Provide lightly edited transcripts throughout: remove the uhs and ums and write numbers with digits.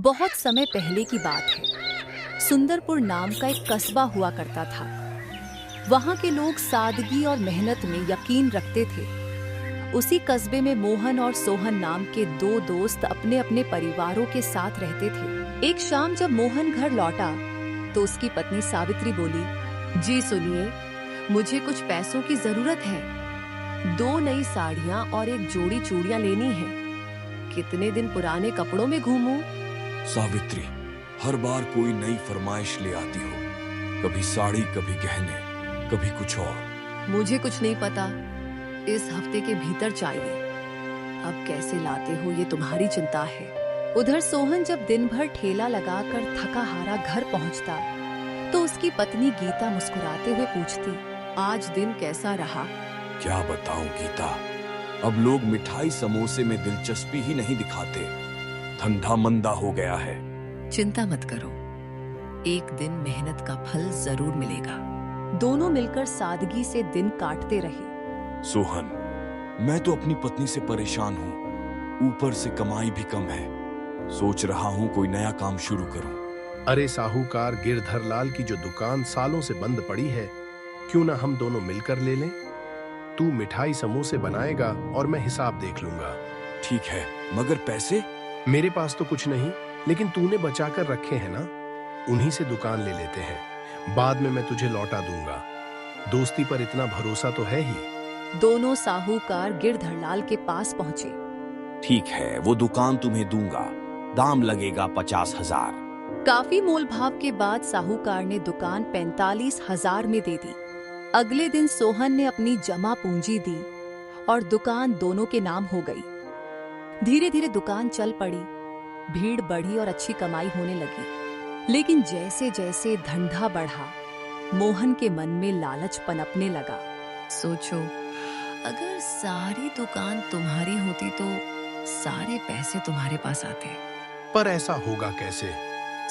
बहुत समय पहले की बात है। सुंदरपुर नाम का एक कस्बा हुआ करता था। वहाँ के लोग सादगी और मेहनत में यकीन रखते थे। उसी कस्बे में मोहन और सोहन नाम के दो दोस्त अपने अपने परिवारों के साथ रहते थे। एक शाम जब मोहन घर लौटा तो उसकी पत्नी सावित्री बोली, जी सुनिए, मुझे कुछ पैसों की जरूरत है। 2 नई साड़ियाँ और एक जोड़ी चूड़ियाँ लेनी है। कितने दिन पुराने कपड़ों में घूमूं? सावित्री, हर बार कोई नई फरमाइश ले आती हो, कभी साड़ी, कभी गहने, कभी कुछ और। मुझे कुछ नहीं पता, इस हफ्ते के भीतर चाहिए। अब कैसे लाते हो ये तुम्हारी चिंता है। उधर सोहन जब दिन भर ठेला लगाकर थका हारा घर पहुंचता तो उसकी पत्नी गीता मुस्कुराते हुए पूछती, आज दिन कैसा रहा? क्या बताऊं गीता, अब लोग मिठाई समोसे में दिलचस्पी ही नहीं दिखाते। धंधा मंदा हो गया है। चिंता मत करो, एक दिन मेहनत का फल जरूर मिलेगा। दोनों मिलकर सादगी से दिन काटते रहे। सोहन, मैं तो अपनी पत्नी से परेशान हूँ, ऊपर से कमाई भी कम है। सोच रहा हूँ कोई नया काम शुरू करूँ। अरे साहूकार गिरधर लाल की जो दुकान सालों से बंद पड़ी है, क्यों ना हम दोनों मिलकर ले लें? तू मिठाई समोसे बनाएगा और मैं हिसाब देख लूंगा। ठीक है, मगर पैसे? मेरे पास तो कुछ नहीं, लेकिन तूने बचा कर रखे हैं ना, उन्हीं से दुकान ले लेते हैं। बाद में मैं तुझे लौटा दूंगा। दोस्ती पर इतना भरोसा तो है ही। दोनों साहूकार गिरधरलाल के पास पहुंचे। ठीक है, वो दुकान तुम्हें दूंगा, दाम लगेगा 50,000। काफी मोल भाव के बाद साहूकार ने दुकान 45,000 में दे दी। अगले दिन सोहन ने अपनी जमा पूंजी दी और दुकान दोनों के नाम हो गई। धीरे धीरे दुकान चल पड़ी, भीड़ बढ़ी और अच्छी कमाई होने लगी। लेकिन जैसे जैसे धंधा बढ़ा, मोहन के मन में लालच पनपने लगा। सोचो, अगर सारी दुकान तुम्हारी होती तो सारे पैसे तुम्हारे पास आते। पर ऐसा होगा कैसे?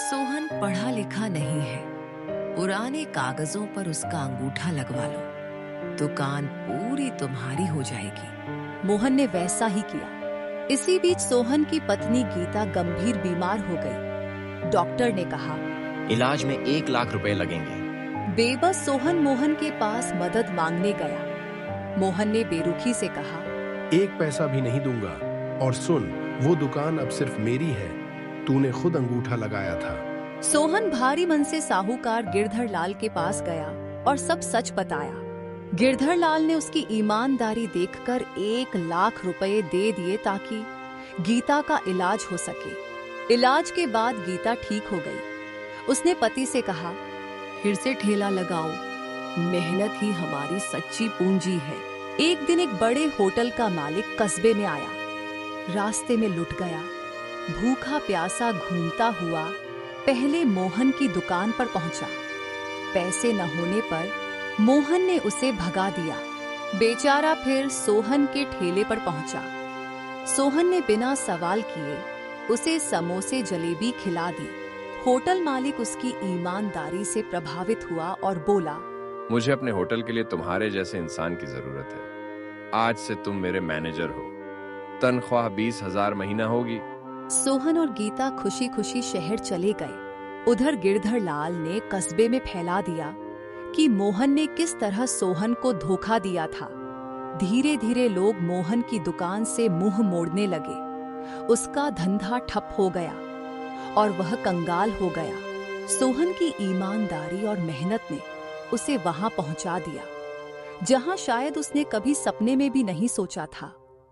सोहन पढ़ा लिखा नहीं है, पुराने कागजों पर उसका अंगूठा लगवा लो, दुकान पूरी तुम्हारी हो जाएगी। मोहन ने वैसा ही किया। इसी बीच सोहन की पत्नी गीता गंभीर बीमार हो गई। डॉक्टर ने कहा, इलाज में 1 लाख रुपए लगेंगे। बेबस सोहन मोहन के पास मदद मांगने गया। मोहन ने बेरुखी से कहा, 1 पैसा भी नहीं दूंगा। और सुन, वो दुकान अब सिर्फ मेरी है, तूने खुद अंगूठा लगाया था। सोहन भारी मन से साहूकार गिरधरलाल के पास गया और सब सच बताया। गिरधरलाल ने उसकी ईमानदारी देखकर 1 लाख रुपए दे दिए ताकि गीता का इलाज हो सके। इलाज के बाद गीता ठीक हो गई। उसने पति से कहा, फिर से ठेला लगाओ, मेहनत ही हमारी सच्ची पूंजी है। एक दिन एक बड़े होटल का मालिक कस्बे में आया। रास्ते में लुट गया। भूखा प्यासा घूमता हुआ पहले मोहन की दुकान पर पहुंचा। पैसे न होने पर मोहन ने उसे भगा दिया। बेचारा फिर सोहन के ठेले पर पहुंचा। सोहन ने बिना सवाल किए उसे समोसे जलेबी खिला दी। होटल मालिक उसकी ईमानदारी से प्रभावित हुआ और बोला, मुझे अपने होटल के लिए तुम्हारे जैसे इंसान की जरूरत है। आज से तुम मेरे मैनेजर हो। तनख्वाह 20,000 महीना होगी। सोहन और गीता खुशी खुशी शहर चले गए। उधर गिरधरलाल ने कस्बे में फैला दिया कि मोहन ने किस तरह सोहन को धोखा दिया था। धीरे धीरे लोग मोहन की दुकान से मुंह मोड़ने लगे। उसका धंधा ठप हो गया और वह कंगाल हो गया। सोहन की ईमानदारी और मेहनत ने उसे वहां पहुंचा दिया जहां शायद उसने कभी सपने में भी नहीं सोचा था।